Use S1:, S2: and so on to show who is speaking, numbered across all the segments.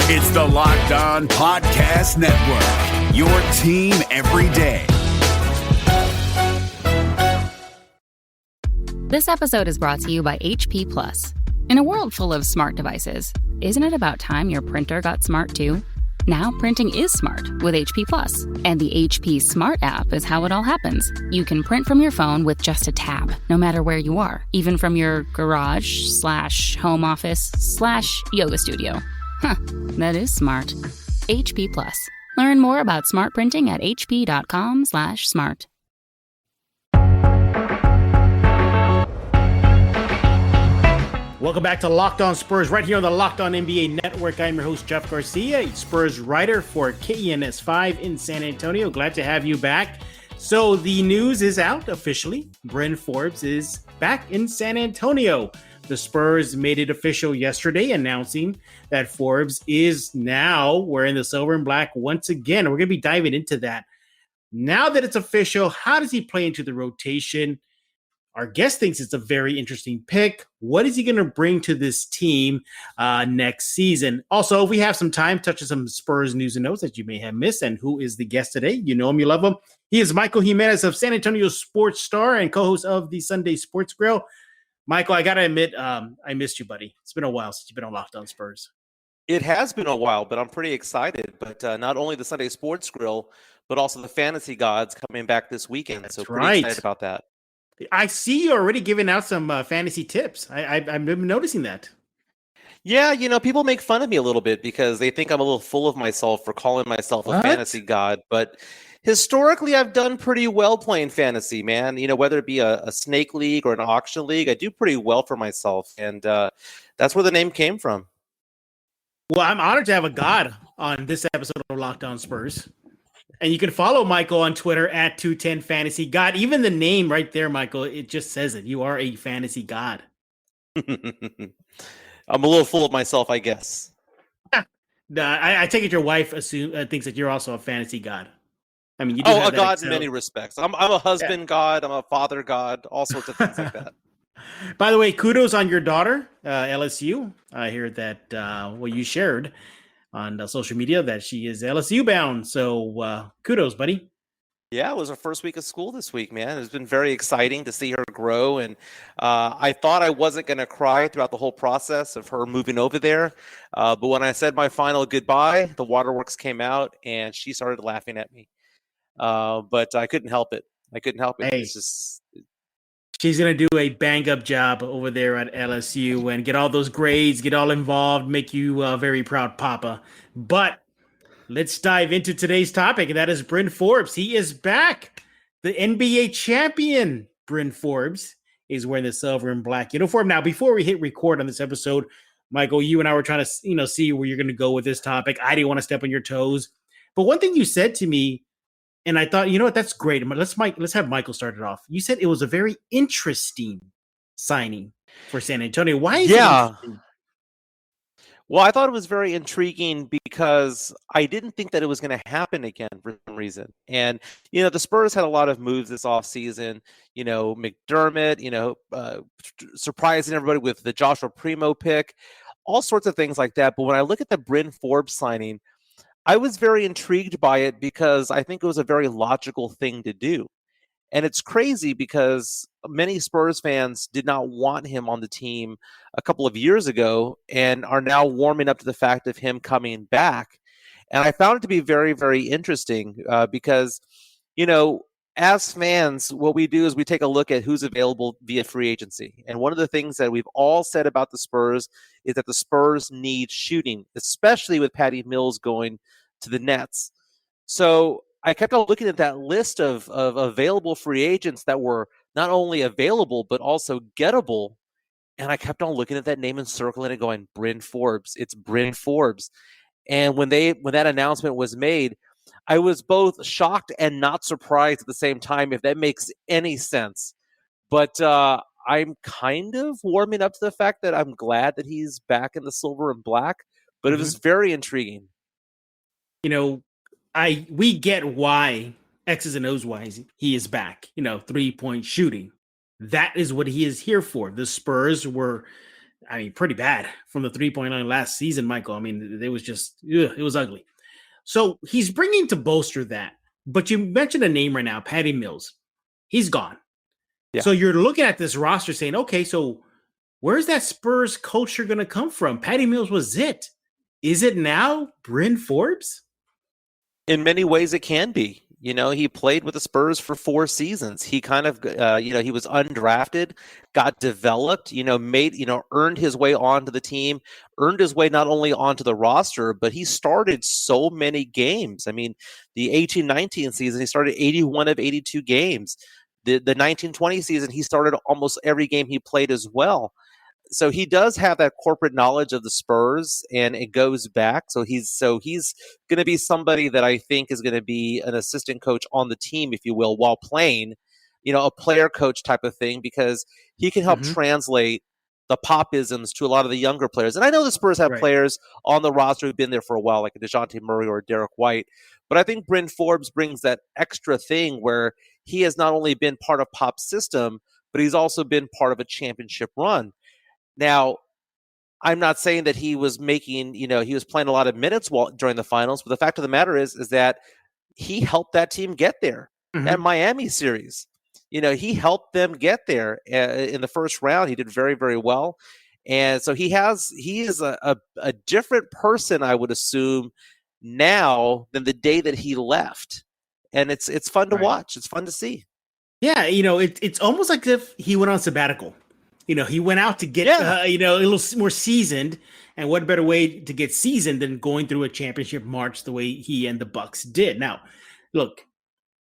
S1: It's the Locked On Podcast Network, your team every day.
S2: This episode is brought to you by HP Plus. In a world full of smart devices, isn't it about time your printer got smart too? Now printing is smart with HP Plus, and the HP Smart app is how it all happens. You can print from your phone with just a tap, no matter where you are, even from your garage/home office/yoga studio. Huh, that is smart. HP Plus. Learn more about smart printing at hp.com/smart.
S3: Welcome back to Locked On Spurs, right here on the Locked On NBA Network. I'm your host, Jeff Garcia, Spurs writer for KENS5 in San Antonio. Glad to have you back. So the news is out officially. Bryn Forbes is back in San Antonio. The Spurs made it official yesterday, announcing that Forbes is now wearing the silver and black once again. We're going to be diving into that. Now that it's official, how does he play into the rotation? Our guest thinks it's a very interesting pick. What is he going to bring to this team next season? Also, if we have some time, touch on some Spurs news and notes that you may have missed. And who is the guest today? You know him, you love him. He is Michael Jimenez of San Antonio Sports Star and co-host of the Sunday Sports Grill. Michael, I got to admit, I missed you, buddy. It's been a while since you've been on Locked On Spurs.
S4: It has been a while, but I'm pretty excited. But not only the Sunday Sports Grill, but also the Fantasy Gods coming back this weekend.
S3: That's
S4: so pretty excited about that.
S3: I see you already giving out some fantasy tips. I've been noticing that.
S4: Yeah, you know, people make fun of me a little bit because they think I'm a little full of myself for calling myself a fantasy god. But historically, I've done pretty well playing fantasy, man. You know, whether it be a snake league or an auction league, I do pretty well for myself. And that's where the name came from.
S3: Well, I'm honored to have a god on this episode of Locked On Spurs. And you can follow Michael on Twitter at 210FantasyGod. Even the name right there, Michael, it just says it. You are a fantasy god.
S4: I'm a little full of myself, I guess.
S3: I take it your wife thinks that you're also a fantasy god. I mean, you do have
S4: a god in
S3: Excel.
S4: many respects. I'm a husband god. I'm a father god. All sorts of things like that.
S3: By the way, kudos on your daughter, LSU. I hear that you shared on social media that she is LSU bound. So kudos, buddy.
S4: Yeah, it was her first week of school this week, man. It's been very exciting to see her grow. And I thought I wasn't going to cry throughout the whole process of her moving over there. But when I said my final goodbye, the waterworks came out and she started laughing at me. But I couldn't help it.
S3: Hey.
S4: It's just...
S3: She's going to do a bang-up job over there at LSU and get all those grades, get all involved, make you a very proud papa. But let's dive into today's topic, and that is Bryn Forbes. He is back. The NBA champion, Bryn Forbes, is wearing the silver and black uniform. Now, before we hit record on this episode, Michael, you and I were trying to see where you're going to go with this topic. I didn't want to step on your toes. But one thing you said to me, and I thought, you know what, that's great. Let's have Michael start it off. You said it was a very interesting signing for San Antonio. Why is it interesting?
S4: Well, I thought it was very intriguing because I didn't think that it was going to happen again for some reason. And, you know, the Spurs had a lot of moves this offseason. You know, McDermott, surprising everybody with the Joshua Primo pick, all sorts of things like that. But when I look at the Bryn Forbes signing, I was very intrigued by it because I think it was a very logical thing to do. And it's crazy because many Spurs fans did not want him on the team a couple of years ago and are now warming up to the fact of him coming back. And I found it to be very, very interesting because, you know, as fans, what we do is we take a look at who's available via free agency. And one of the things that we've all said about the Spurs is that the Spurs need shooting, especially with Patty Mills going to the Nets. So I kept on looking at that list of available free agents that were not only available, but also gettable. And I kept on looking at that name and circling it going, Bryn Forbes. It's Bryn Forbes. And when that announcement was made, I was both shocked and not surprised at the same time, if that makes any sense. But I'm kind of warming up to the fact that I'm glad that he's back in the silver and black, but it was very intriguing.
S3: You know, we get why X's and O's why he is back, 3-point shooting. That is what he is here for. The Spurs were I mean, pretty bad from the 3-point line last season, Michael. I mean, it was just, it was ugly. So he's bringing to bolster that. But you mentioned a name right now, Patty Mills. He's gone.
S4: Yeah.
S3: So you're looking at this roster saying, okay, so where's that Spurs culture going to come from? Patty Mills was it. Is it now Bryn Forbes?
S4: In many ways, it can be. You know, he played with the Spurs for 4 seasons. He kind of, he was undrafted, got developed, earned his way onto the team, earned his way not only onto the roster, but he started so many games. I mean, the 18-19 season, he started 81 of 82 games. The 19-20 season, he started almost every game he played as well. So he does have that corporate knowledge of the Spurs, and it goes back. So he's going to be somebody that I think is going to be an assistant coach on the team, if you will, while playing, a player coach type of thing, because he can help translate the popisms to a lot of the younger players. And I know the Spurs have players on the roster who've been there for a while, like a DeJounte Murray or a Derek White. But I think Bryn Forbes brings that extra thing where he has not only been part of Pop's system, but he's also been part of a championship run. Now, I'm not saying that he was making, he was playing a lot of minutes during the finals, but the fact of the matter is that he helped that team get there. That Miami series. He helped them get there in the first round. He did very, very well. And so he is a different person, I would assume, now than the day that he left. And it's fun to watch. It's fun to see.
S3: Yeah, it's almost like if he went on sabbatical. He went out to get, a little more seasoned, and what better way to get seasoned than going through a championship march the way he and the Bucks did. Now, look,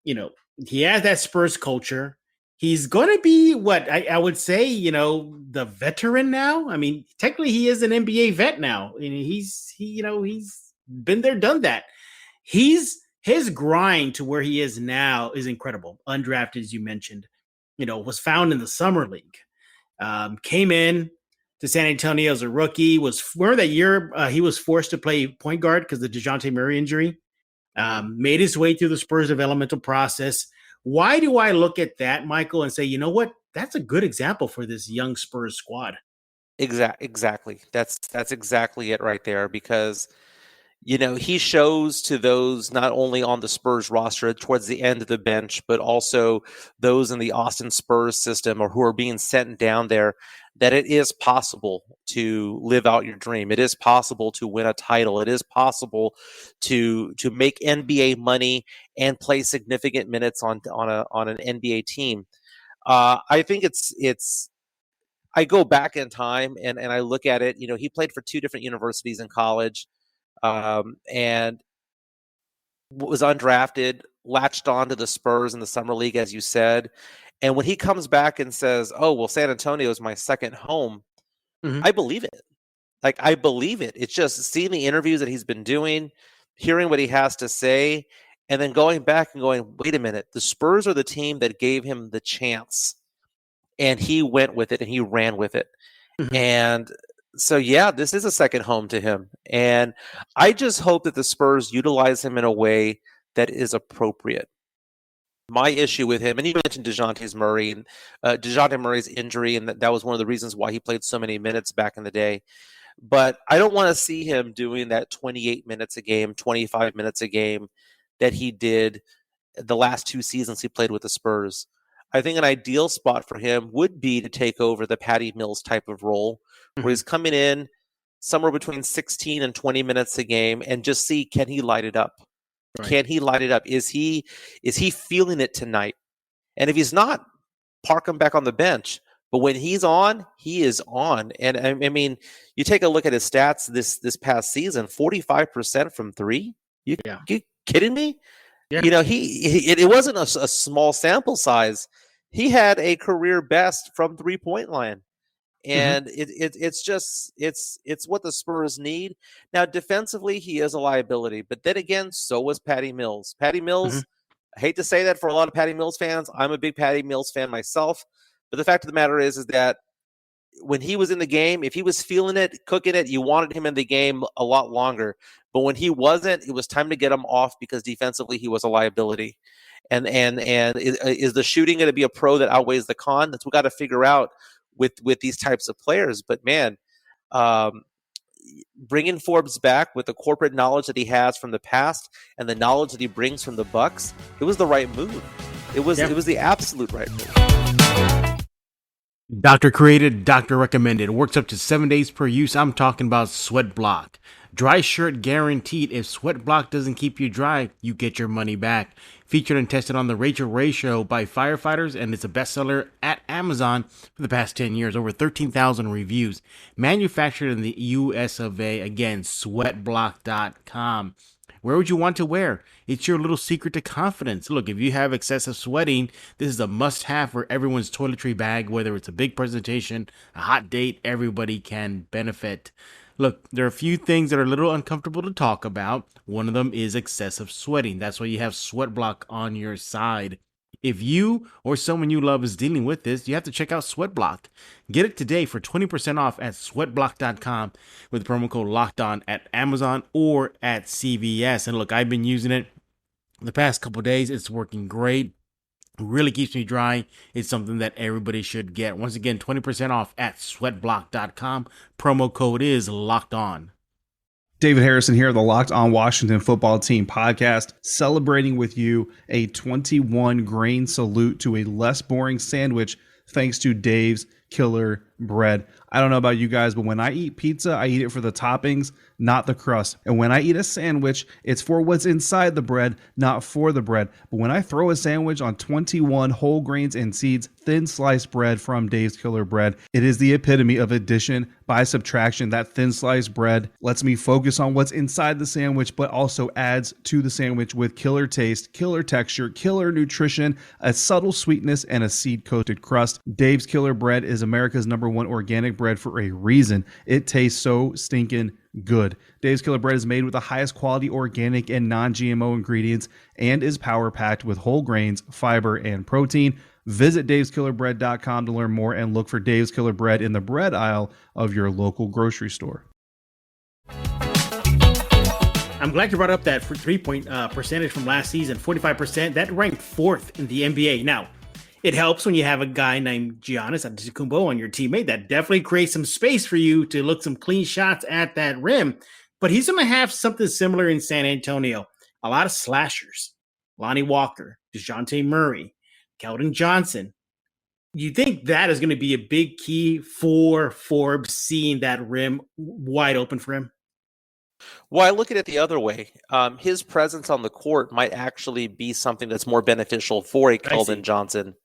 S3: he has that Spurs culture. He's going to be what I would say, the veteran now. I mean, technically he is an NBA vet now. And he's been there, done that. His grind to where he is now is incredible. Undrafted, as you mentioned, was found in the summer league. Came in to San Antonio as a rookie. Remember that year he was forced to play point guard because of the DeJounte Murray injury. Made his way through the Spurs developmental process. Why do I look at that, Michael, and say, you know what? That's a good example for this young Spurs squad.
S4: Exactly. That's exactly it right there, because he shows to those not only on the Spurs roster towards the end of the bench, but also those in the Austin Spurs system or who are being sent down there, that it is possible to live out your dream. It is possible to win a title. It is possible to make NBA money and play significant minutes on an NBA team. I think it's. I go back in time and I look at it. He played for 2 different universities in college. And was undrafted, latched on to the Spurs in the summer league, as you said. And when he comes back and says, oh, well, San Antonio is my second home, I believe it. I believe it. It's just seeing the interviews that he's been doing, hearing what he has to say, and then going back and going, wait a minute, the Spurs are the team that gave him the chance. And he went with it and he ran with it. And so, yeah, this is a second home to him. And I just hope that the Spurs utilize him in a way that is appropriate. My issue with him, and you mentioned DeJounte Murray's injury, and that was one of the reasons why he played so many minutes back in the day. But I don't want to see him doing that 28 minutes a game, 25 minutes a game that he did the last 2 seasons he played with the Spurs. I think an ideal spot for him would be to take over the Patty Mills type of role, where he's coming in somewhere between 16 and 20 minutes a game and just see, can he light it up? Can he light it up? Is he feeling it tonight? And if he's not, park him back on the bench. But when he's on, he is on. And I mean, you take a look at his stats this past season, 45% from 3. You kidding me? Yeah. It wasn't a small sample size. He had a career best from 3-point line. And it's what the Spurs need. Now, defensively, he is a liability. But then again, so was Patty Mills. Patty Mills, I hate to say that for a lot of Patty Mills fans. I'm a big Patty Mills fan myself. But the fact of the matter is that when he was in the game, if he was feeling it, cooking it, you wanted him in the game a lot longer. But when he wasn't, it was time to get him off because defensively he was a liability. And is the shooting going to be a pro that outweighs the con? That's what we got to figure out with these types of players. But man, Bringing Forbes back with the corporate knowledge that he has from the past and the knowledge that he brings from the Bucks, it was the right move. It was the absolute right move.
S3: Doctor created, doctor recommended. Works up to 7 days per use. I'm talking about Sweat Block. Dry shirt guaranteed. If Sweat Block doesn't keep you dry, you get your money back. Featured and tested on the Rachel Ray Show by firefighters, and it's a bestseller at Amazon for the past 10 years. Over 13,000 reviews. Manufactured in the US of A. Again, sweatblock.com. Where would you want to wear? It's your little secret to confidence. Look, if you have excessive sweating, this is a must-have for everyone's toiletry bag, whether it's a big presentation, a hot date, everybody can benefit. Look, there are a few things that are a little uncomfortable to talk about. One of them is excessive sweating. That's why you have Sweat Block on your side. If you or someone you love is dealing with this, you have to check out Sweat Block. Get it today for 20% off at sweatblock.com with the promo code LOCKEDON at Amazon or at CVS. And look, I've been using it the past couple of days. It's working great. It really keeps me dry. It's something that everybody should get. Once again, 20% off at sweatblock.com. Promo code is LOCKEDON.
S5: David Harrison here, the Locked On Washington Football Team podcast, celebrating with you a 21 grain salute to a less boring sandwich thanks to Dave's Killer Bread. I don't know about you guys, but when I eat pizza, I eat it for the toppings, not the crust. And when I eat a sandwich, it's for what's inside the bread, not for the bread. But when I throw a sandwich on 21 whole grains and seeds, thin sliced bread from Dave's Killer Bread, it is the epitome of addition by subtraction. That thin sliced bread lets me focus on what's inside the sandwich, but also adds to the sandwich with killer taste, killer texture, killer nutrition, a subtle sweetness, and a seed-coated crust. Dave's Killer Bread is America's #1 organic bread for a reason. It tastes so stinking good. Dave's Killer Bread is made with the highest quality organic and non-GMO ingredients and is power-packed with whole grains, fiber, and protein. Visit daveskillerbread.com to learn more and look for Dave's Killer Bread in the bread aisle of your local grocery store.
S3: I'm glad you brought up that 3-point percentage from last season, 45%. That ranked 4th in the NBA. Now, it helps when you have a guy named Giannis Antetokounmpo on your teammate. That definitely creates some space for you to look some clean shots at that rim. But he's going to have something similar in San Antonio. A lot of slashers. Lonnie Walker, DeJounte Murray, Keldon Johnson. You think that is going to be a big key for Forbes seeing that rim wide open for him?
S4: Well, I look at it the other way. His presence on the court might actually be something that's more beneficial for a Keldon Johnson,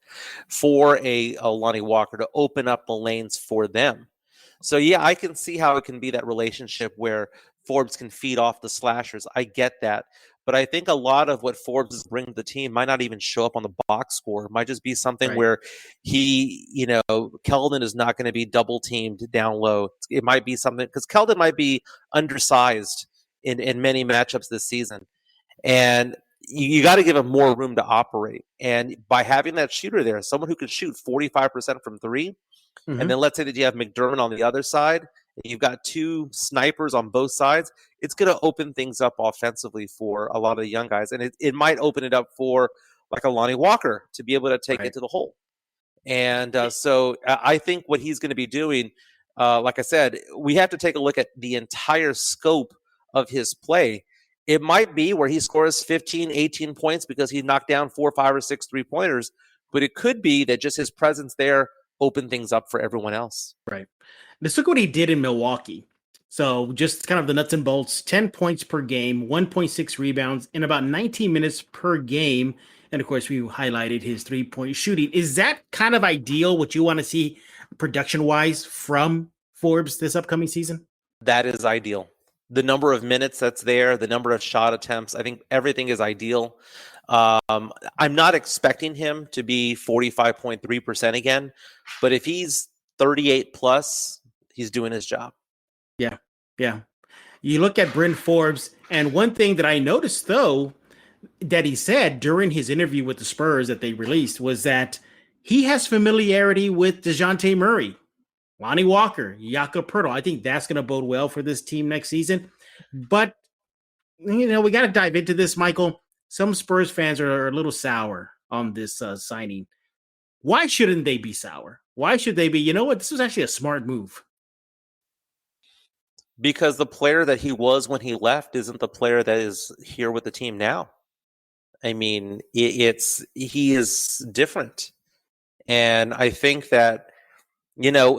S4: for a Lonnie Walker, to open up the lanes for them. So, yeah, I can see how it can be that relationship where Forbes can feed off the slashers. I get that. But I think a lot of what Forbes is bringing to the team might not even show up on the box score. It might just be something where Keldon is not going to be double teamed down low. It might be something because Keldon might be undersized in many matchups this season. And you got to give him more room to operate. And by having that shooter there, someone who can shoot 45% from three, and then let's say that you have McDermott on the other side, and you've got two snipers on both sides, it's going to open things up offensively for a lot of the young guys. And it might open it up for like a Lonnie Walker to be able to take it to the hole. And so I think what he's going to be doing, like I said, we have to take a look at the entire scope of his play. It might be where he scores 15, 18 points because he knocked down 4, 5, or 6 3-pointers, but it could be that just his presence there opened things up for everyone else.
S3: Right. Let's look at what he did in Milwaukee. So just kind of the nuts and bolts, 10 points per game, 1.6 rebounds in about 19 minutes per game. And of course, we highlighted his 3-point shooting. Is that kind of ideal, what you want to see production-wise from Forbes this upcoming season?
S4: That is ideal. The number of minutes that's there, the number of shot attempts, I think everything is ideal. I'm not expecting him to be 45.3% again, but if he's 38 plus, he's doing his job. Yeah. You look at Bryn Forbes, and one thing that I noticed, though, that he said during his interview with the Spurs that they released was that he has familiarity with DeJounte Murray, Lonnie Walker, Jakob Poeltl. I think that's going to bode well for this team next season. But, we got to dive into this, Michael. Some Spurs fans are a little sour on this signing. Why shouldn't they be sour? Why should they be? You know what? This was actually a smart move. because the player that he was when he left isn't the player that is here with the team now. I mean, he is different. And I think that,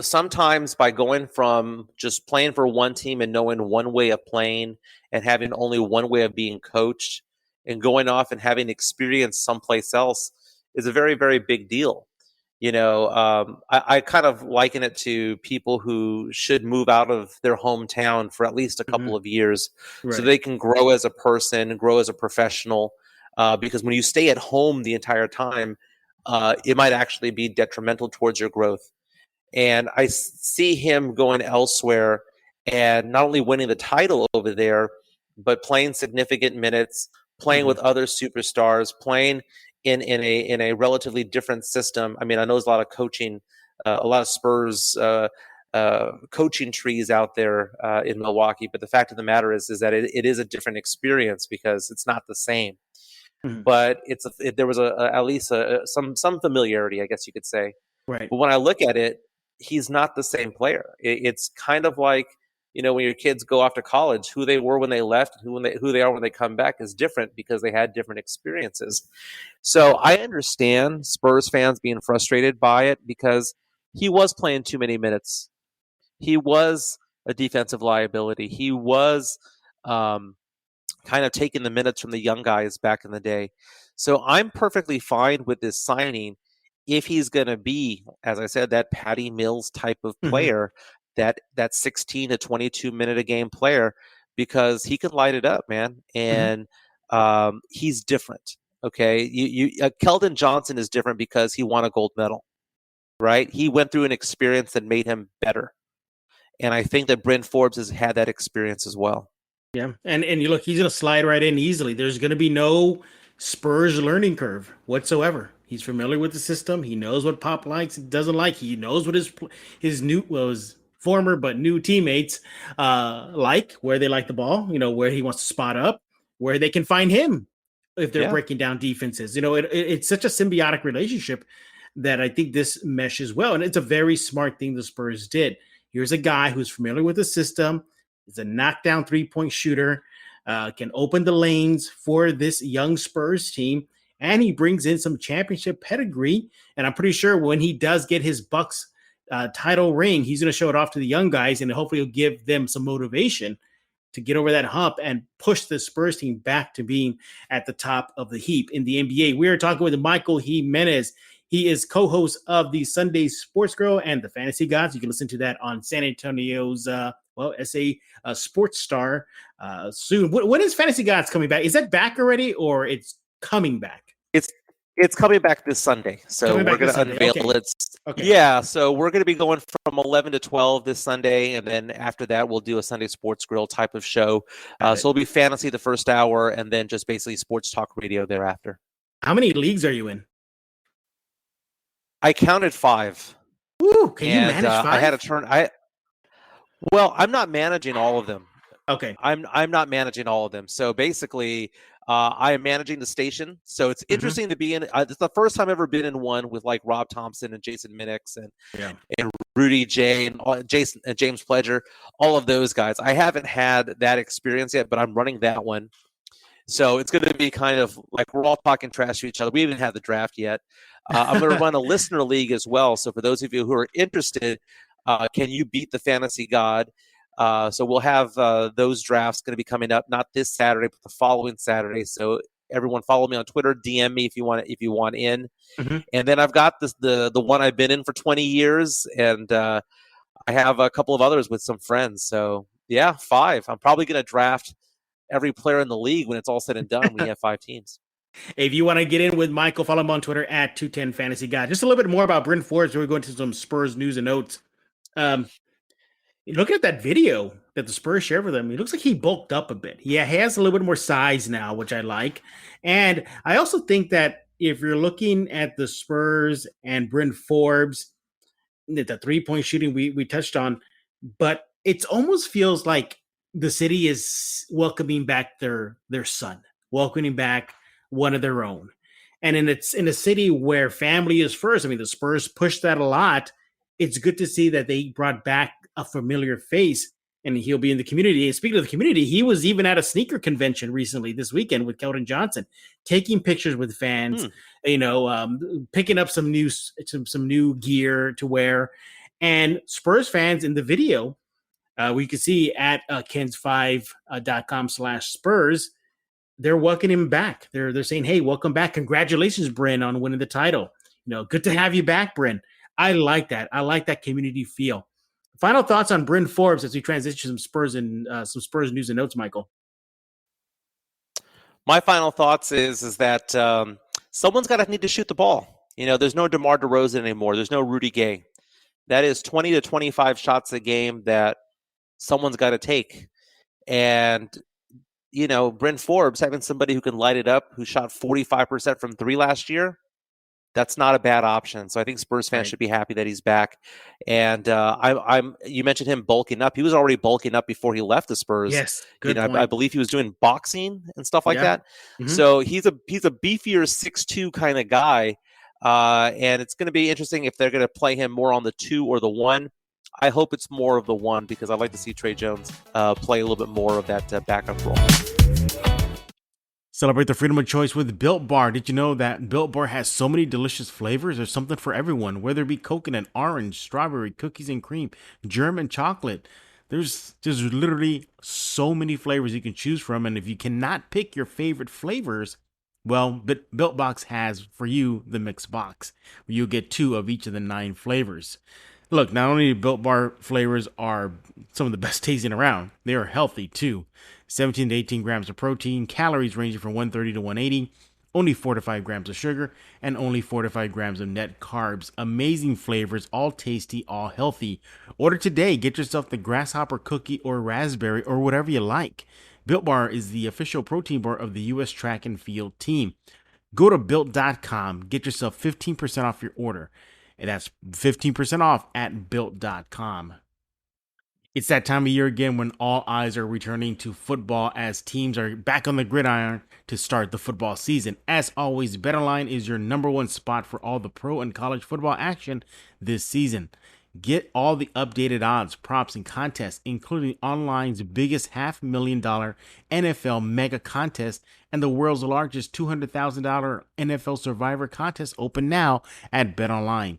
S4: sometimes by going from just playing for one team and knowing one way of playing and having only one way of being coached and going off and having experience someplace else is a very, very big deal. I kind of liken it to people who should move out of their hometown for at least a couple of years so they can grow as a person, grow as a professional. Because when you stay at home the entire time, it might actually be detrimental towards your growth. And I see him going elsewhere and not only winning the title over there, but playing significant minutes, playing with other superstars, playing in a relatively different system. I mean, I know there's a lot of coaching, a lot of Spurs coaching trees out there in Milwaukee, but the fact of the matter is that it is a different experience because it's not the same. But there was at least some familiarity, I guess you could say.
S3: Right.
S4: But when I look at it, he's not the same player. It's kind of like, when your kids go off to college, who they were when they left, who they are when they come back is different because they had different experiences. So I understand Spurs fans being frustrated by it because he was playing too many minutes. He was a defensive liability. He was kind of taking the minutes from the young guys back in the day. So I'm perfectly fine with this signing if he's going to be, as I said, that Patty Mills type of player, that 16 to 22 minute a game player, because he could light it up, man. And he's different. Okay. Keldon Johnson is different because he won a gold medal, right? He went through an experience that made him better. And I think that Bryn Forbes has had that experience as well.
S3: Yeah. And you look, he's going to slide right in easily. There's going to be no Spurs learning curve whatsoever. He's familiar with the system. He knows what Pop likes and doesn't like. He knows what his former but new teammates like, where they like the ball, where he wants to spot up, where they can find him if they're breaking down defenses. It's such a symbiotic relationship that I think this meshes well. And it's a very smart thing the Spurs did. Here's a guy who's familiar with the system. He's a knockdown three-point shooter, can open the lanes for this young Spurs team. And he brings in some championship pedigree. And I'm pretty sure when he does get his Bucks title ring, he's going to show it off to the young guys, and hopefully he'll give them some motivation to get over that hump and push the Spurs team back to being at the top of the heap in the NBA. We are talking with Michael Jimenez. He is co-host of the Sunday Sports Girl and the Fantasy Gods. You can listen to that on San Antonio's SA Sports Star soon. When is Fantasy Gods coming back? Is that back already, or it's coming back?
S4: It's coming back this Sunday, so we're going to unveil it. Okay. Yeah, so we're going to be going from 11 to 12 this Sunday, and then after that, we'll do a Sunday Sports Grill type of show. So it'll be fantasy the first hour, and then just basically sports talk radio thereafter.
S3: How many leagues are you in?
S4: I counted 5.
S3: Ooh, can you manage 5?
S4: I had a turn. I'm not managing all of them.
S3: Okay.
S4: I'm not managing all of them. So basically, I am managing the station. So it's interesting to be in. It's the first time I've ever been in one with like Rob Thompson and Jason Minix and Rudy J and Jason and James Pledger, all of those guys. I haven't had that experience yet, but I'm running that one. So it's going to be kind of like we're all talking trash to each other. We haven't had the draft yet. I'm going to run a listener league as well. So for those of you who are interested, can you beat the fantasy god? So we'll have those drafts going to be coming up, not this Saturday, but the following Saturday. So everyone follow me on Twitter, DM me if you want in. And then I've got the one I've been in for 20 years, and I have a couple of others with some friends. So yeah, 5. I'm probably going to draft every player in the league when it's all said and done. We have 5 teams.
S3: If you want to get in with Michael, follow him on Twitter at 210 Fantasy Guy. Just a little bit more about Bryn Forbes before we go into some Spurs news and notes. Looking at that video that the Spurs shared with him, it looks like he bulked up a bit. He has a little bit more size now, which I like. And I also think that if you're looking at the Spurs and Bryn Forbes, the three-point shooting we touched on, but it almost feels like the city is welcoming back their son, welcoming back one of their own. And in a city where family is first, I mean, the Spurs pushed that a lot. It's good to see that they brought back a familiar face and he'll be in the community. And speaking of the community, he was even at a sneaker convention recently this weekend with Keldon Johnson, taking pictures with fans, picking up some new gear to wear. And Spurs fans in the video, we can see at Kens5.com/Spurs, they're welcoming him back. They're saying, "Hey, welcome back. Congratulations, Bryn, on winning the title. Good to have you back, Bryn." I like that. I like that community feel. Final thoughts on Bryn Forbes as we transition to some Spurs and some Spurs news and notes, Michael.
S4: My final thoughts is that someone's got to need to shoot the ball. There's no DeMar DeRozan anymore. There's no Rudy Gay. That is 20 to 25 shots a game that someone's got to take. And, Bryn Forbes, having somebody who can light it up, who shot 45% from three last year, that's not a bad option. So I think Spurs fans should be happy that he's back. And you mentioned him bulking up. He was already bulking up before he left the Spurs.
S3: Yes, good point.
S4: I believe he was doing boxing and stuff like that. Mm-hmm. So he's a beefier 6'2" kind of guy. And it's going to be interesting if they're going to play him more on the 2 or the 1. I hope it's more of the 1 because I'd like to see Trey Jones play a little bit more of that backup role.
S3: Celebrate the freedom of choice with Built Bar. Did you know that Built Bar has so many delicious flavors? There's something for everyone, whether it be coconut, orange, strawberry, cookies and cream, German chocolate. There's literally so many flavors you can choose from. And if you cannot pick your favorite flavors, well, Built Box has for you the mix box, where you'll get 2 of each of the 9 flavors. Look, not only Built Bar flavors are some of the best tasting around, they are healthy too. 17 to 18 grams of protein, calories ranging from 130 to 180, only 4 to 5 grams of sugar, and only 4 to 5 grams of net carbs. Amazing flavors, all tasty, all healthy. Order today. Get yourself the grasshopper cookie or raspberry or whatever you like. Built Bar is the official protein bar of the U.S. track and field team. Go to Built.com. Get yourself 15% off your order. And that's 15% off at Built.com. It's that time of year again when all eyes are returning to football as teams are back on the gridiron to start the football season. As always, BetOnline is your number one spot for all the pro and college football action this season. Get all the updated odds, props, and contests, including online's biggest $500,000 NFL mega contest and the world's largest $200,000 NFL Survivor contest open now at BetOnline.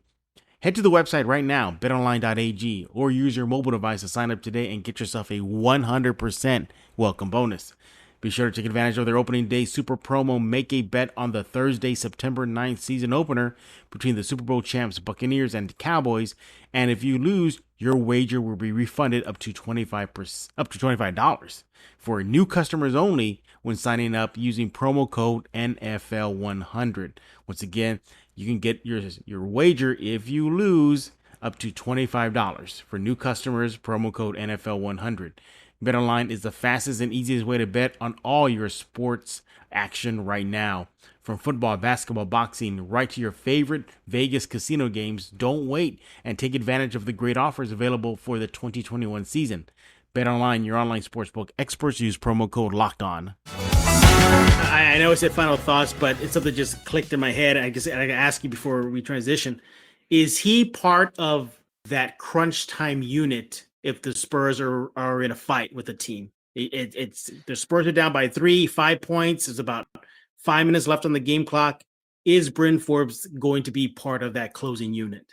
S3: Head to the website right now, betonline.ag, or use your mobile device to sign up today and get yourself a 100% welcome bonus. Be sure to take advantage of their opening day super promo. Make a bet on the Thursday, September 9th season opener between the Super Bowl champs Buccaneers and Cowboys. And if you lose, your wager will be refunded up to $25 for new customers only when signing up using promo code NFL100. Once again, you can get your wager if you lose up to $25 for new customers, promo code NFL100. BetOnline is the fastest and easiest way to bet on all your sports action right now. From football, basketball, boxing, right to your favorite Vegas casino games, don't wait and take advantage of the great offers available for the 2021 season. BetOnline, your online sportsbook experts. Use promo code LOCKEDON. I know I said final thoughts, but it's something that just clicked in my head. I gotta ask you before we transition. Is he part of that crunch time unit if the Spurs are in a fight with a team? It's the Spurs are down by 5 points. There's about 5 minutes left on the game clock. Is Bryn Forbes going to be part of that closing unit?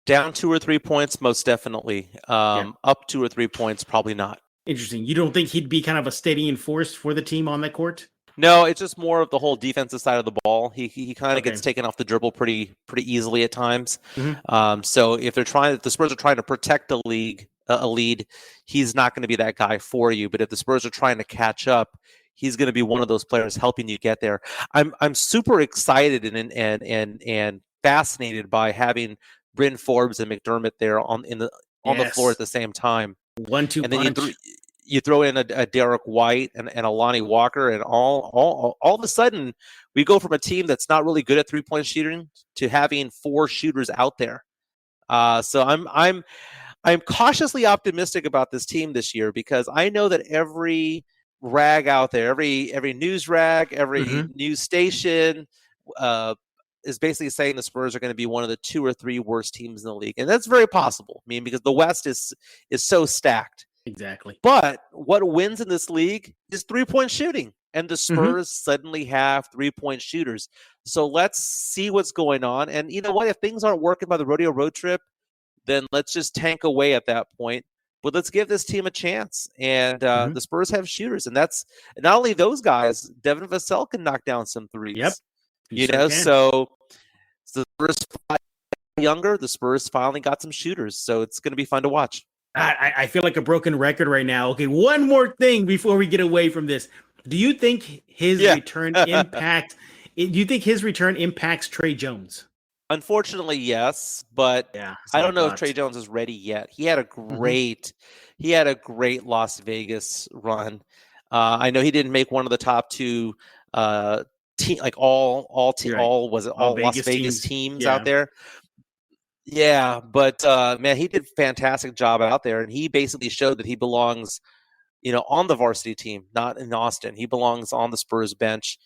S4: Down 2 or 3 points, most definitely. Up 2 or 3 points, probably not.
S3: Interesting. You don't think he'd be kind of a steadying force for the team on that court?
S4: No, it's just more of the whole defensive side of the ball. He kind of gets taken off the dribble pretty easily at times. Mm-hmm. So if the Spurs are trying to protect a lead, he's not going to be that guy for you. But if the Spurs are trying to catch up, he's going to be one of those players helping you get there. I'm super excited and fascinated by having Bryn Forbes and McDermott there on the floor at the same time.
S3: 1-2
S4: and
S3: punch.
S4: Then you throw in a Derek White and a Lonnie Walker, and all of a sudden we go from a team that's not really good at 3-point shooting to having 4 shooters out there. So I'm cautiously optimistic about this team this year because I know that every rag out there, every news rag, every news station is basically saying the Spurs are going to be one of the 2 or 3 worst teams in the league, and that's very possible. I mean, because the West is so stacked.
S3: Exactly.
S4: But what wins in this league is 3-point shooting. And the Spurs suddenly have 3-point shooters. So let's see what's going on. And you know what? If things aren't working by the rodeo road trip, then let's just tank away at that point. But let's give this team a chance. And the Spurs have shooters. And that's not only those guys, Devin Vassell can knock down some threes.
S3: Yep.
S4: So the Spurs younger, the Spurs finally got some shooters. So it's going to be fun to watch.
S3: I feel like a broken record right now. Okay, one more thing before we get away from this. Do you think his return impacts Trey Jones?
S4: Unfortunately, yes, but I don't know if Trey Jones is ready yet. He had a great Las Vegas run. I know he didn't make one of the top two all Las Vegas teams out there. Yeah, but man, he did a fantastic job out there, and he basically showed that he belongs, on the varsity team, not in Austin. He belongs on the Spurs bench.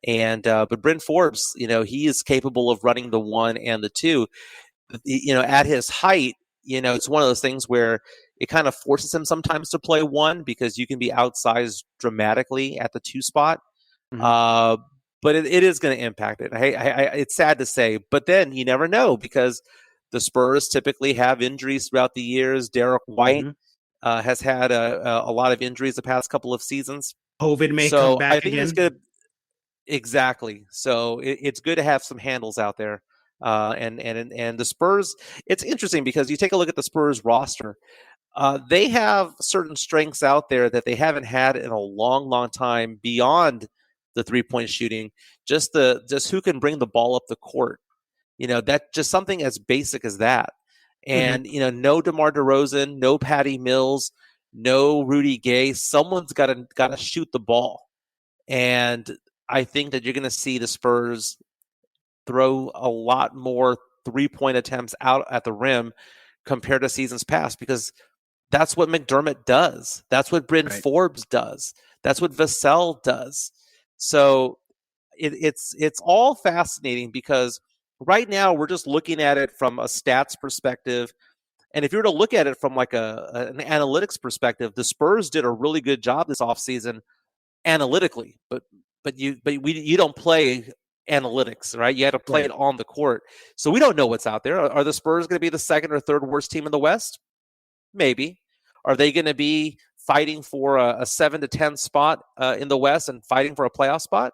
S4: And but Bryn Forbes, he is capable of running the 1 and the 2. At his height, it's one of those things where it kind of forces him sometimes to play 1 because you can be outsized dramatically at the 2 spot. But it is going to impact it. It's sad to say, but then you never know because the Spurs typically have injuries throughout the years. Derek White has had a lot of injuries the past couple of seasons.
S3: COVID may come back
S4: I think
S3: again.
S4: it's good. Exactly. So it's good to have some handles out there. And the Spurs, it's interesting because you take a look at the Spurs roster. They have certain strengths out there that they haven't had in a long, long time beyond the 3-point shooting. Just who can bring the ball up the court. That just something as basic as that. And, no DeMar DeRozan, no Patty Mills, no Rudy Gay. Someone's got to shoot the ball. And I think that you're going to see the Spurs throw a lot more 3-point attempts out at the rim compared to seasons past because that's what McDermott does. That's what Bryn Forbes does. That's what Vassell does. So it's all fascinating because right now we're just looking at it from a stats perspective. And if you were to look at it from like an analytics perspective, the Spurs did a really good job this offseason analytically, but you don't play analytics, right? You had to play it on the court. So we don't know what's out there. Are the Spurs going to be the second or third worst team in the West? Maybe. Are they going to be fighting for a 7 to 10 spot in the West and fighting for a playoff spot?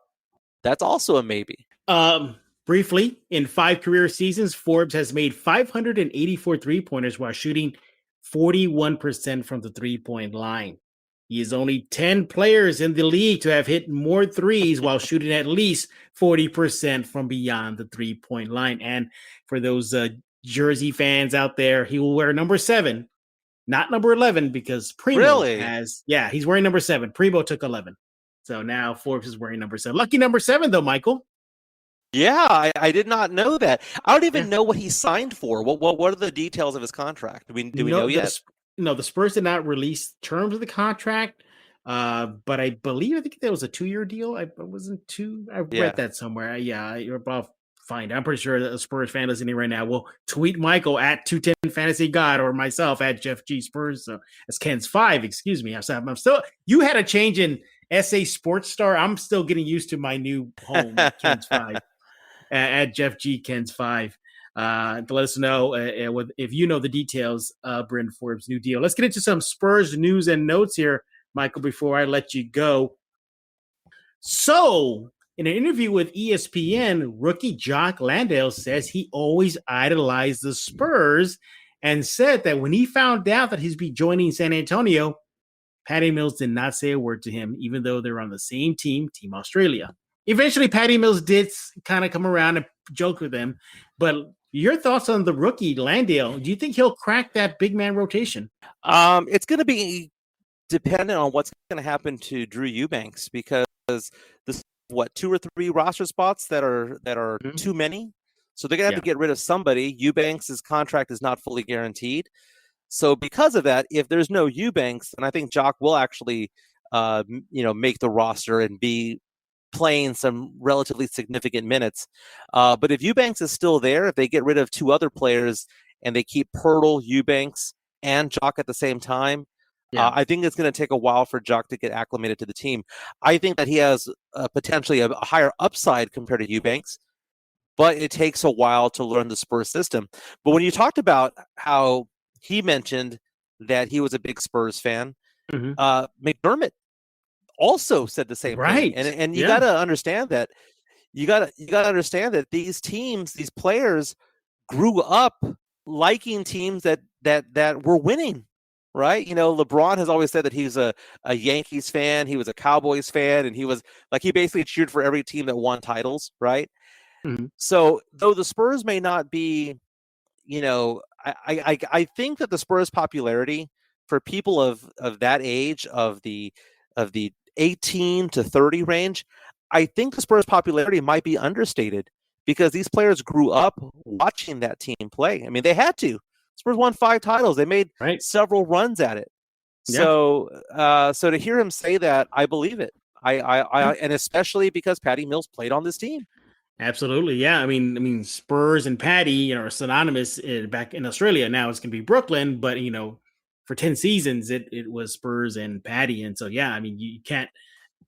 S4: That's also a maybe.
S3: Briefly, in 5 career seasons, Forbes has made 584 3-pointers while shooting 41% from the 3-point line. He is only 10 players in the league to have hit more threes while shooting at least 40% from beyond the 3-point line. And for those Jersey fans out there, he will wear number 7, not number 11, because Primo he's wearing number 7. Primo took 11. So now Forbes is wearing number 7. Lucky number 7, though, Michael.
S4: Yeah, I did not know that. I don't even know what he signed for. What are the details of his contract? Do we know yet?
S3: No, the Spurs did not release terms of the contract, but I think that was a 2-year deal. I read that somewhere. I'll find. I'm pretty sure that a Spurs fan listening right now will tweet Michael at 210 Fantasy God or myself at Jeff G Spurs. So that's Ken's 5. Excuse me. I'm still. You had a change in SA Sports Star. I'm still getting used to my new home at Ken's 5 at Jeff G Ken's 5. To let us know if you know the details of Bryn Forbes' new deal. Let's get into some Spurs news and notes here, Michael, before I let you go. So, in an interview with ESPN, rookie Jock Landale says he always idolized the Spurs and said that when he found out that he'd be joining San Antonio, Patty Mills did not say a word to him, even though they're on the same team, Team Australia. Eventually, Patty Mills did kind of come around and joke with him, but your thoughts on the rookie Landale? Do you think he'll crack that big man rotation?
S4: It's going to be dependent on what's going to happen to Drew Eubanks because this 2 or 3 roster spots that are too many. So they're going to have to get rid of somebody. Eubanks' contract is not fully guaranteed. So because of that, if there's no Eubanks, then I think Jock will actually make the roster and be playing some relatively significant minutes. But if Eubanks is still there, if they get rid of 2 other players and they keep Pirtle, Eubanks, and Jock at the same time,
S3: Yeah.
S4: I think it's going to take a while for Jock to get acclimated to the team. I think that he has potentially a higher upside compared to Eubanks, but it takes a while to learn the Spurs system. But when you talked about how he mentioned that he was a big Spurs fan,
S3: Mm-hmm.
S4: McDermott also said the same
S3: Right.
S4: thing. And you
S3: Yeah.
S4: got to understand that you got to understand that these teams, these players grew up liking teams that were winning, right? You know, LeBron has always said that he's a Yankees fan, he was a Cowboys fan, and he basically cheered for every team that won titles, right?
S3: Mm-hmm.
S4: So though the Spurs may not be, you know, I think that the Spurs popularity for people of that age, of the 18 to 30 range, I think the Spurs popularity might be understated because these players grew up watching that team play. I mean, they had to. Spurs won 5 titles. They made
S3: Right.
S4: several runs at it.
S3: Yeah.
S4: So to hear him say that, I believe it. And especially because Patty Mills played on this team.
S3: Absolutely. Yeah. I mean, Spurs and Patty, are synonymous back in Australia. Now it's going to be Brooklyn, but, for 10 seasons, it was Spurs and Patty. And so, yeah, I mean, you can't,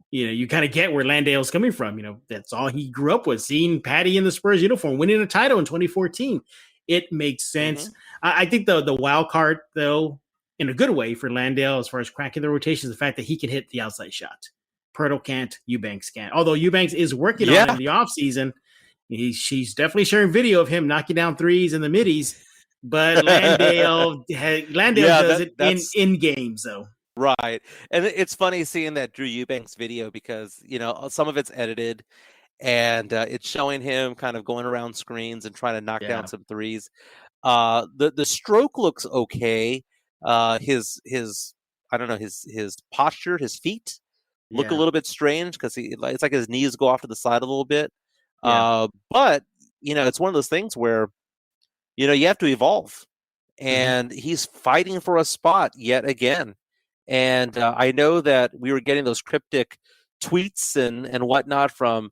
S3: you kind of get where Landale's coming from. That's all he grew up with, seeing Patty in the Spurs uniform, winning a title in 2014. It makes sense.
S4: Mm-hmm.
S3: I think the wild card, though, in a good way for Landale, as far as cracking the rotation, is the fact that he can hit the outside shot. Pirtle can't, Eubanks can't. Although Eubanks is working on it in the offseason. She's definitely sharing video of him knocking down threes in the middies, but Landale does it in games though.
S4: Right. And it's funny seeing that Drew Eubanks video because, some of it's edited and it's showing him kind of going around screens and trying to knock down some threes. The stroke looks okay. His I don't know, his posture, his feet look a little bit strange because it's like his knees go off to the side a little bit. But it's one of those things where you have to evolve, and he's fighting for a spot yet again. And I know that we were getting those cryptic tweets and whatnot from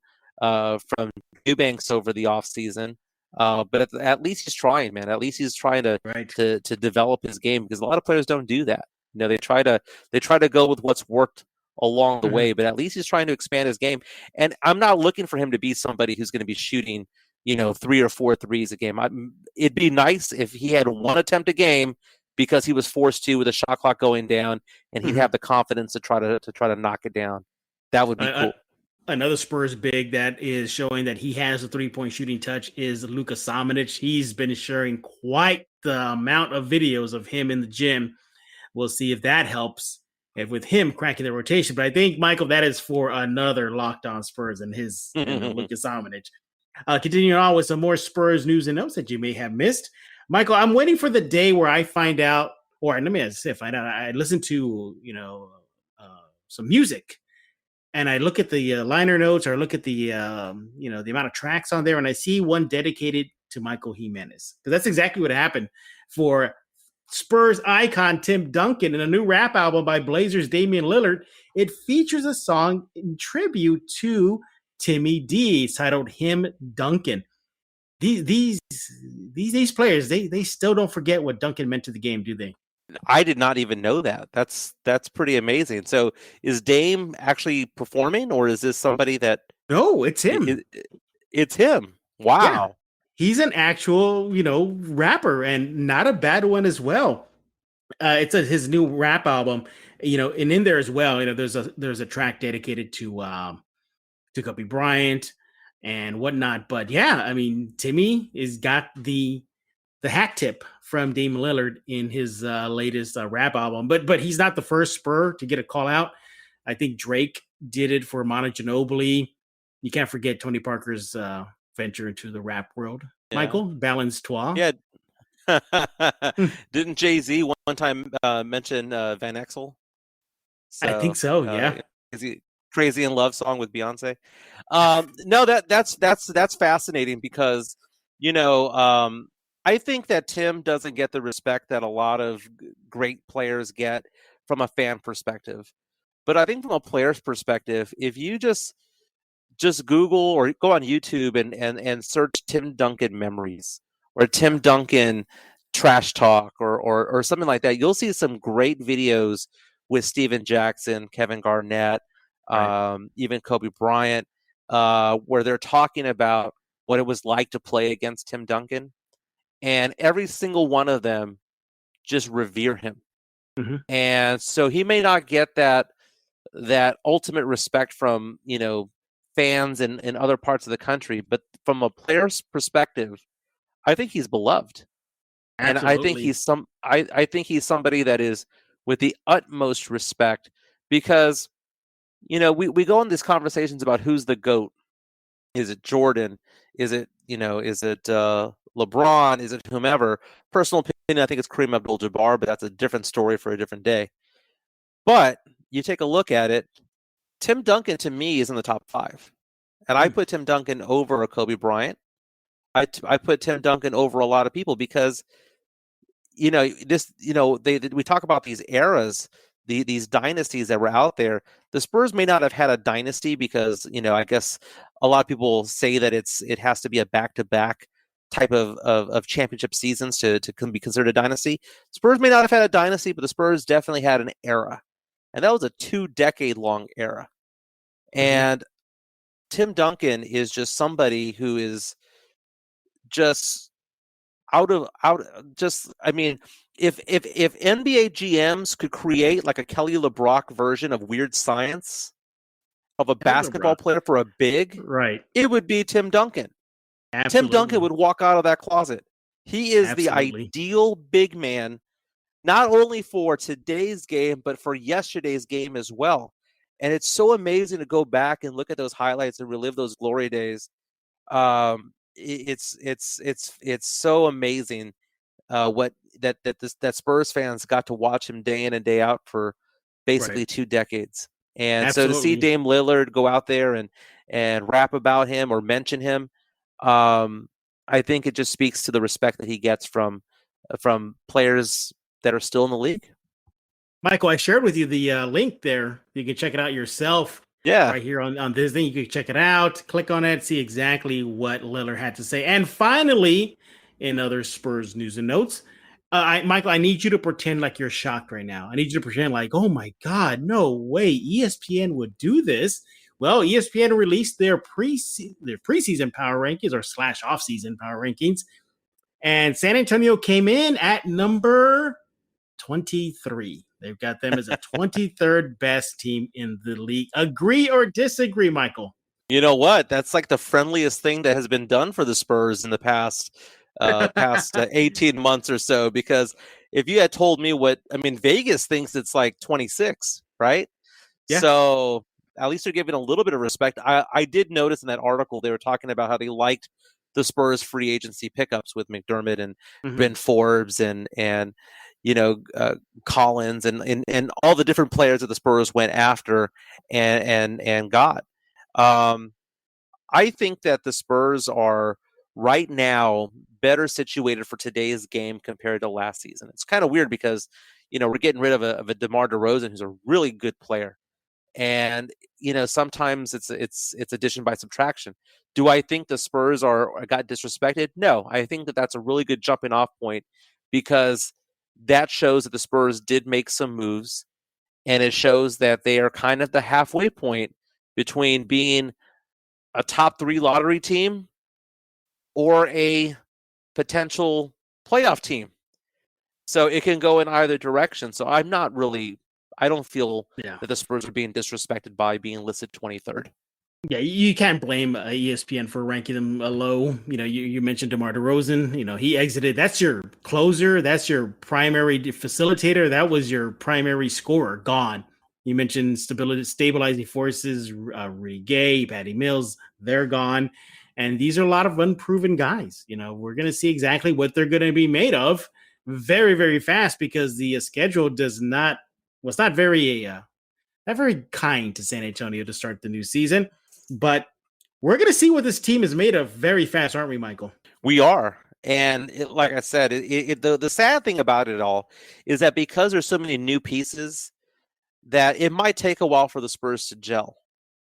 S4: Eubanks over the off season. But at least he's trying, man. At least he's trying to develop his game, because a lot of players don't do that. They try to go with what's worked along the way, but at least he's trying to expand his game. And I'm not looking for him to be somebody who's going to be shooting, 3 or 4 threes a game. It'd be nice if he had one attempt a game because he was forced to with the shot clock going down, and he'd have the confidence to try to knock it down. That would be cool.
S3: Another Spurs big that is showing that he has a 3-point shooting touch is Luka Samanic. He's been sharing quite the amount of videos of him in the gym. We'll see if that helps with him cracking the rotation. But I think, Michael, that is for another Locked On Spurs and his Luka Samanic. Continuing on with some more Spurs news and notes that you may have missed. Michael, I'm waiting for the day where I find out, or let me find out. I listen to, some music, and I look at the liner notes, or look at the, the amount of tracks on there, and I see one dedicated to Michael Jimenez. Because that's exactly what happened for Spurs icon Tim Duncan in a new rap album by Blazers Damian Lillard. It features a song in tribute to Timmy D. It's titled Him Duncan. These players, they still don't forget what Duncan meant to the game, do they?
S4: I did not even know that. That's pretty amazing. So is Dame actually performing, or is this somebody that...
S3: No, it's him.
S4: It's him. Wow.
S3: Yeah. He's an actual, rapper, and not a bad one as well. It's his new rap album, and in there as well, there's a track dedicated to Kobe Bryant and whatnot. But yeah, I mean, Timmy has got the hat tip from Dame Lillard in his latest rap album. But he's not the first Spur to get a call out. I think Drake did it for Manu Ginobili. You can't forget Tony Parker's venture into the rap world. Yeah. Michael, Balance Toi.
S4: Yeah. Didn't Jay-Z one time mention Van Exel? So,
S3: I think so, yeah.
S4: Is he Crazy in Love song with Beyonce? No, that's fascinating because, I think that Tim doesn't get the respect that a lot of great players get from a fan perspective. But I think from a player's perspective, if you just Google or go on YouTube and search Tim Duncan memories or Tim Duncan trash talk or something like that, you'll see some great videos with Steven Jackson, Kevin Garnett, even Kobe Bryant, where they're talking about what it was like to play against Tim Duncan. And every single one of them just revere him.
S3: Mm-hmm.
S4: And so he may not get that ultimate respect from, fans in other parts of the country, but from a player's perspective, I think he's beloved. And I think I think he's somebody that is with the utmost respect, because, we go in these conversations about who's the GOAT. Is it Jordan? Is it LeBron? Is it whomever? Personal opinion, I think it's Kareem Abdul-Jabbar, but that's a different story for a different day. But you take a look at it, Tim Duncan to me is in the top 5. And I put Tim Duncan over a Kobe Bryant. I put Tim Duncan over a lot of people because, we talk about these eras, these dynasties that were out there. The Spurs may not have had a dynasty because, I guess a lot of people say that it has to be a back-to-back type of championship seasons to be considered a dynasty. Spurs may not have had a dynasty, but the Spurs definitely had an era. And that was a 2-decade-long era. And Tim Duncan is just somebody who is just if NBA GMs could create like a Kelly LeBrock version of weird science of a basketball player for a big, it would be Tim Duncan.
S3: Absolutely.
S4: Tim Duncan would walk out of that closet. He is the ideal big man, not only for today's game, but for yesterday's game as well. And it's so amazing to go back and look at those highlights and relive those glory days. It's so amazing that Spurs fans got to watch him day in and day out for basically 2 decades. And so to see Dame Lillard go out there and rap about him or mention him, I think it just speaks to the respect that he gets from players that are still in the league.
S3: Michael, I shared with you the link there. You can check it out yourself.
S4: Yeah.
S3: Right here on this thing. You can check it out, click on it, see exactly what Lillard had to say. And finally, in other Spurs news and notes, Michael, I need you to pretend like you're shocked right now. I need you to pretend like, oh my God, no way, ESPN would do this. Well, ESPN released their preseason power rankings or / off-season power rankings. And San Antonio came in at number 23. They've got them as a 23rd best team in the league. Agree or disagree, Michael?
S4: You know what? That's like the friendliest thing that has been done for the Spurs in the past 18 months or so, because if you had told me Vegas thinks it's like 26, right? Yeah. So at least they're giving a little bit of respect. I did notice in that article they were talking about how they liked the Spurs free agency pickups with McDermott and Ben Forbes and Collins and all the different players that the Spurs went after and got. I think that the Spurs are right now better situated for today's game compared to last season. It's kind of weird because, we're getting rid of a DeMar DeRozan who's a really good player. And, sometimes it's addition by subtraction. Do I think the Spurs got disrespected? No, I think that that's a really good jumping off point, because that shows that the Spurs did make some moves, and it shows that they are kind of the halfway point between being a top 3 lottery team or a potential playoff team. So it can go in either direction. So I don't feel that the Spurs are being disrespected by being listed 23rd.
S3: Yeah, you can't blame ESPN for ranking them low. You mentioned DeMar DeRozan. He exited. That's your closer. That's your primary facilitator. That was your primary scorer. Gone. You mentioned stabilizing forces. Rudy Gay, Patty Mills. They're gone. And these are a lot of unproven guys. We're going to see exactly what they're going to be made of very, very fast, because the schedule was not very kind to San Antonio to start the new season. But we're going to see what this team is made of very fast, aren't we, Michael?
S4: We are. And like I said, the sad thing about it all is that because there's so many new pieces, that it might take a while for the Spurs to gel.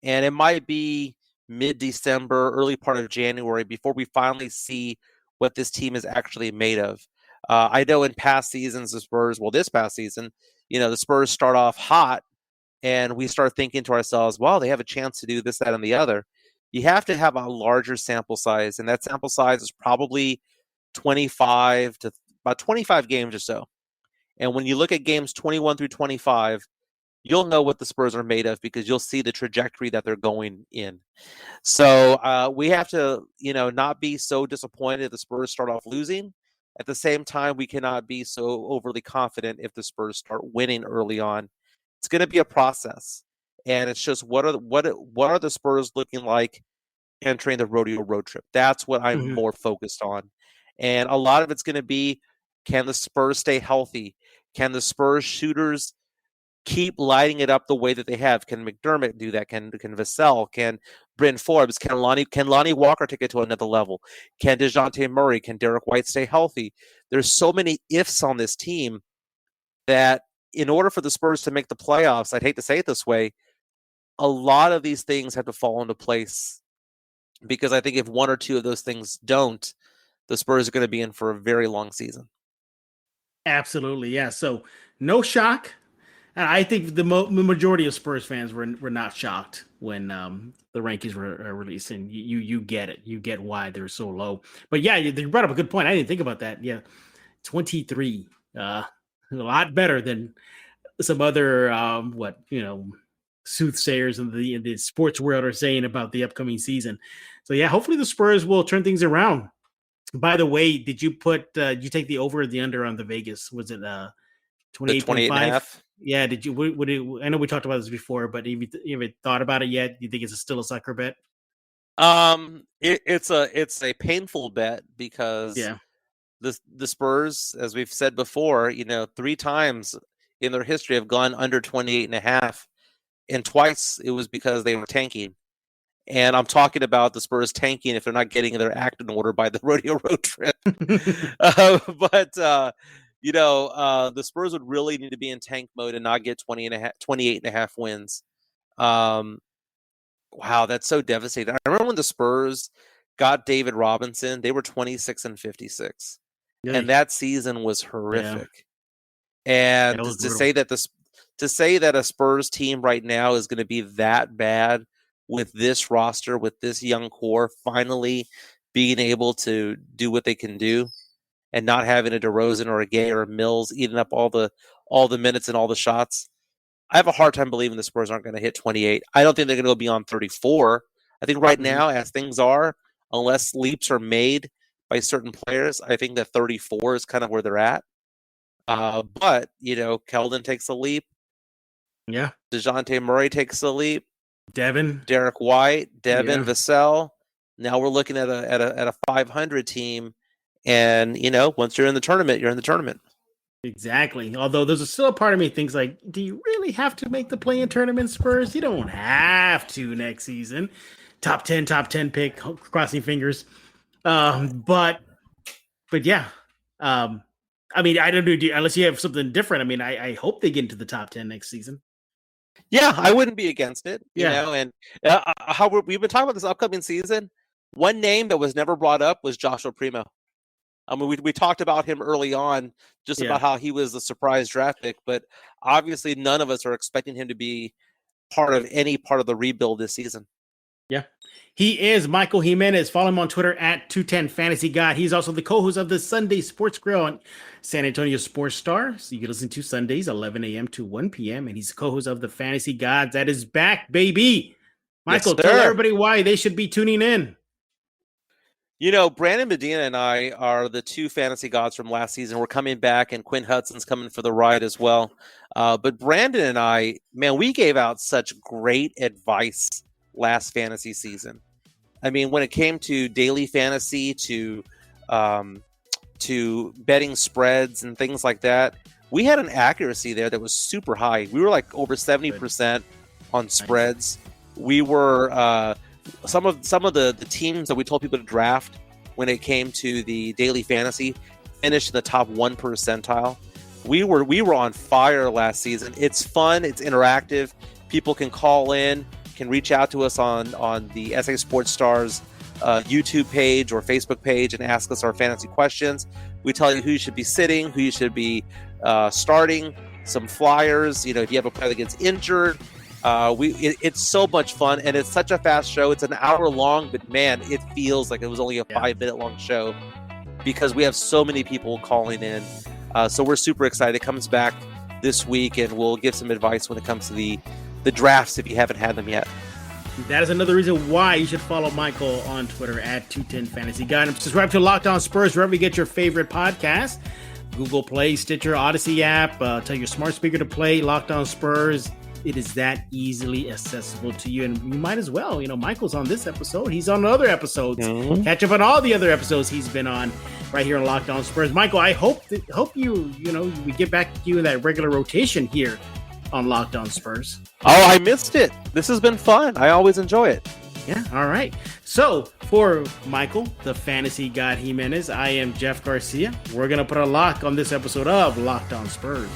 S4: And it might be mid-December, early part of January before we finally see what this team is actually made of. I know in past seasons, the Spurs, this past season, the Spurs start off hot and we start thinking to ourselves, well, they have a chance to do this, that, and the other. You have to have a larger sample size, and that sample size is probably 25 to about 25 games or so. And when you look at games 21 through 25, you'll know what the Spurs are made of because you'll see the trajectory that they're going in. So we have to, not be so disappointed if the Spurs start off losing. At the same time, we cannot be so overly confident if the Spurs start winning early on. It's going to be a process, and it's just what are the Spurs looking like entering the rodeo road trip? That's what I'm more focused on, and a lot of it's going to be: can the Spurs stay healthy? Can the Spurs shooters keep lighting it up the way that they have? Can McDermott do that? Can Vassell? Can Bryn Forbes? Can Lonnie Walker take it to another level? Can DeJounte Murray? Can Derek White stay healthy? There's so many ifs on this team that in order for the Spurs to make the playoffs, I'd hate to say it this way, a lot of these things have to fall into place, because I think if one or two of those things don't, the Spurs are going to be in for a very long season.
S3: Absolutely, yeah. So no shock. And I think the majority of Spurs fans were not shocked when the rankings were released, and you get it. You get why they're so low. But yeah, you brought up a good point. I didn't think about that. Yeah, 23, a lot better than some other soothsayers in the sports world are saying about the upcoming season. So yeah, hopefully the Spurs will turn things around. By the way, did you you take the over or the under on the Vegas? Was it 28.5? Yeah, did you? I know we talked about this before, but have you thought about it yet? Do you think it's still a sucker bet?
S4: It's a painful bet because the Spurs, as we've said before, 3 times in their history have gone under 28.5, and twice it was because they were tanking. And I'm talking about the Spurs tanking if they're not getting their act in order by the rodeo road trip. The Spurs would really need to be in tank mode and not get 28.5 wins. Wow, that's so devastating. I remember when the Spurs got David Robinson, they were 26-56. Yeah. And that season was horrific. Yeah. And to say that a Spurs team right now is going to be that bad with this roster, with this young core, finally being able to do what they can do, and not having a DeRozan or a Gay or a Mills eating up all the minutes and all the shots, I have a hard time believing the Spurs aren't going to hit 28. I don't think they're going to go beyond 34. I think right now, as things are, unless leaps are made by certain players, I think that 34 is kind of where they're at. But Keldon takes a leap.
S3: Yeah.
S4: DeJounte Murray takes a leap.
S3: Derek
S4: White, Vassell. Now we're looking at a 500 team. And, once you're in the tournament, you're in the tournament.
S3: Exactly. Although there's still a part of me thinks like, do you really have to make the play-in tournament, Spurs? You don't have to next season. Top 10 pick, crossing fingers. But yeah. I don't know, unless you have something different. I hope they get into the top 10 next season.
S4: Yeah, I wouldn't be against it. You know, and how we've been talking about this upcoming season. One name that was never brought up was Joshua Primo. We talked about him early on, about how he was the surprise draft pick, but obviously none of us are expecting him to be part of any part of the rebuild this season.
S3: Yeah. He is Michael Jimenez. Follow him on Twitter at 210FantasyGod. He's also the co-host of the Sunday Sports Grill on San Antonio Sports Star. So you can listen to Sundays, 11 a.m. to 1 p.m. And he's the co-host of the Fantasy Gods. That is back, baby. Michael, tell everybody why they should be tuning in.
S4: Brandon Medina and I are the 2 fantasy gods from last season. We're coming back, and Quinn Hudson's coming for the ride as well. But Brandon and I, man, we gave out such great advice last fantasy season. When it came to daily fantasy, to betting spreads and things like that, we had an accuracy there that was super high. We were like over 70% on spreads. We were some of the teams that we told people to draft when it came to the daily fantasy finished in the top 1 percentile. We were on fire last season. It's fun. It's interactive. People can call in, can reach out to us on the SA Sports Stars YouTube page or Facebook page and ask us our fantasy questions. We tell you who you should be sitting, who you should be starting, some flyers. If you have a player that gets injured, it's so much fun, and it's such a fast show. It's an hour long, but man, it feels like it was only a 5-minute long show because we have so many people calling in. So we're super excited. It comes back this week, and we'll give some advice when it comes to the drafts if you haven't had them yet.
S3: That is another reason why you should follow Michael on Twitter at 210FantasyGuide. And subscribe to Locked On Spurs wherever you get your favorite podcast. Google Play, Stitcher, Odyssey app. Tell your smart speaker to play Locked On Spurs. It is that easily accessible to you. And you might as well. Michael's on this episode. He's on other episodes. Mm-hmm. Catch up on all the other episodes he's been on right here on Locked On Spurs. Michael, I hope we get back to you in that regular rotation here on Locked On Spurs.
S4: Oh, I missed it. This has been fun. I always enjoy it.
S3: Yeah, all right. So, for Michael, the Fantasy God Jimenez, I am Jeff Garcia. We're going to put a lock on this episode of Locked On Spurs.